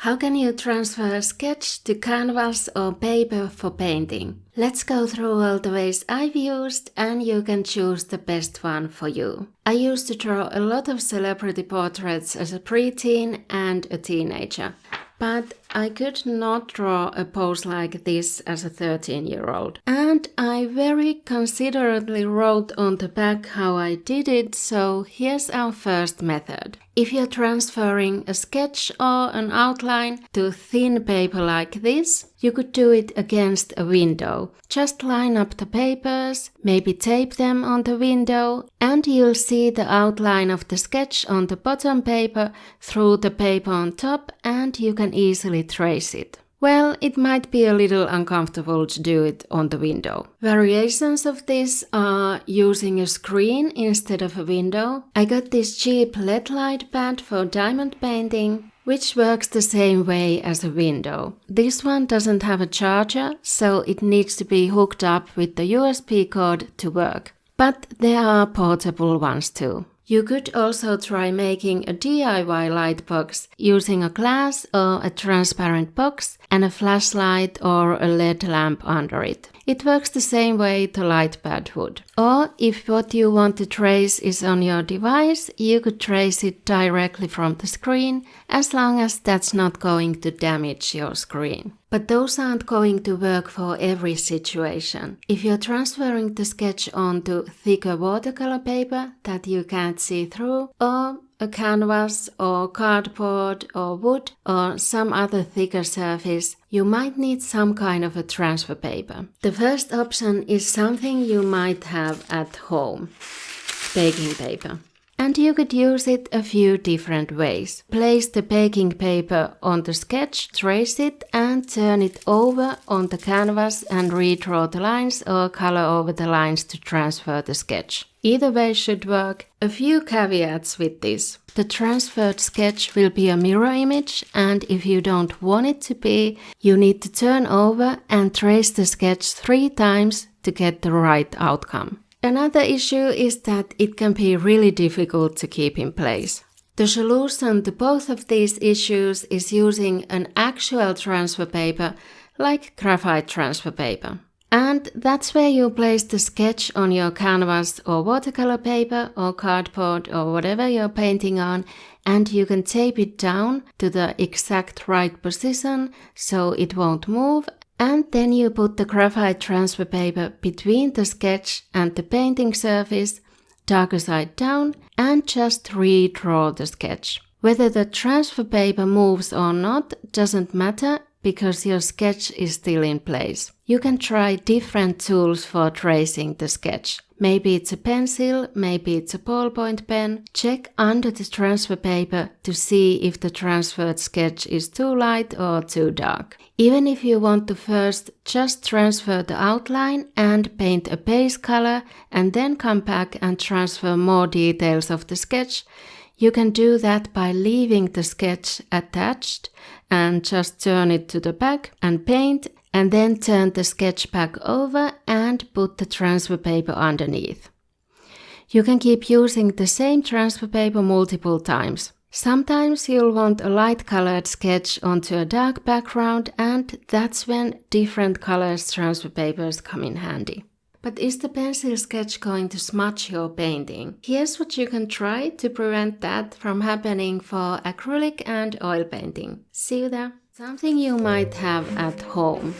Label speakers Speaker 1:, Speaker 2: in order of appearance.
Speaker 1: How can you transfer a sketch to canvas or paper for painting? Let's go through all the ways I've used and you can choose the best one for you. I used to draw a lot of celebrity portraits as a preteen and a teenager, but I could not draw a pose like this as a 13-year-old. And I very considerately wrote on the back how I did it, so here's our first method. If you're transferring a sketch or an outline to thin paper like this, you could do it against a window. Just line up the papers, maybe tape them on the window, and you'll see the outline of the sketch on the bottom paper through the paper on top, and you can easily trace it. Well, it might be a little uncomfortable to do it on the window. Variations of this are using a screen instead of a window. I got this cheap LED light pad for diamond painting, which works the same way as a window. This one doesn't have a charger, so it needs to be hooked up with the USB cord to work. But there are portable ones too. You could also try making a DIY light box using a glass or a transparent box and a flashlight or a LED lamp under it. It works the same way the light pad would. Or if what you want to trace is on your device, you could trace it directly from the screen, as long as that's not going to damage your screen. But those aren't going to work for every situation. If you're transferring the sketch onto thicker watercolor paper that you can't see through, or a canvas or cardboard or wood or some other thicker surface, you might need some kind of a transfer paper. The first option is something you might have at home: baking paper. And you could use it a few different ways. Place the baking paper on the sketch, trace it, and turn it over on the canvas and redraw the lines or color over the lines to transfer the sketch. Either way should work. A few caveats with this. The transferred sketch will be a mirror image, and if you don't want it to be, you need to turn over and trace the sketch 3 times to get the right outcome. Another issue is that it can be really difficult to keep in place. The solution to both of these issues is using an actual transfer paper, like graphite transfer paper. And that's where you place the sketch on your canvas or watercolor paper or cardboard or whatever you're painting on, and you can tape it down to the exact right position so it won't move. And then you put the graphite transfer paper between the sketch and the painting surface, darker side down, and just redraw the sketch. Whether the transfer paper moves or not doesn't matter, because your sketch is still in place. You can try different tools for tracing the sketch. Maybe it's a pencil, maybe it's a ballpoint pen. Check under the transfer paper to see if the transferred sketch is too light or too dark. Even if you want to first just transfer the outline and paint a base color and then come back and transfer more details of the sketch, you can do that by leaving the sketch attached and just turn it to the back and paint, and then turn the sketch back over and put the transfer paper underneath. You can keep using the same transfer paper multiple times. Sometimes you'll want a light colored sketch onto a dark background, and that's when different colors transfer papers come in handy. But is the pencil sketch going to smudge your painting? Here's what you can try to prevent that from happening for acrylic and oil painting. See you there. Something you might have at home.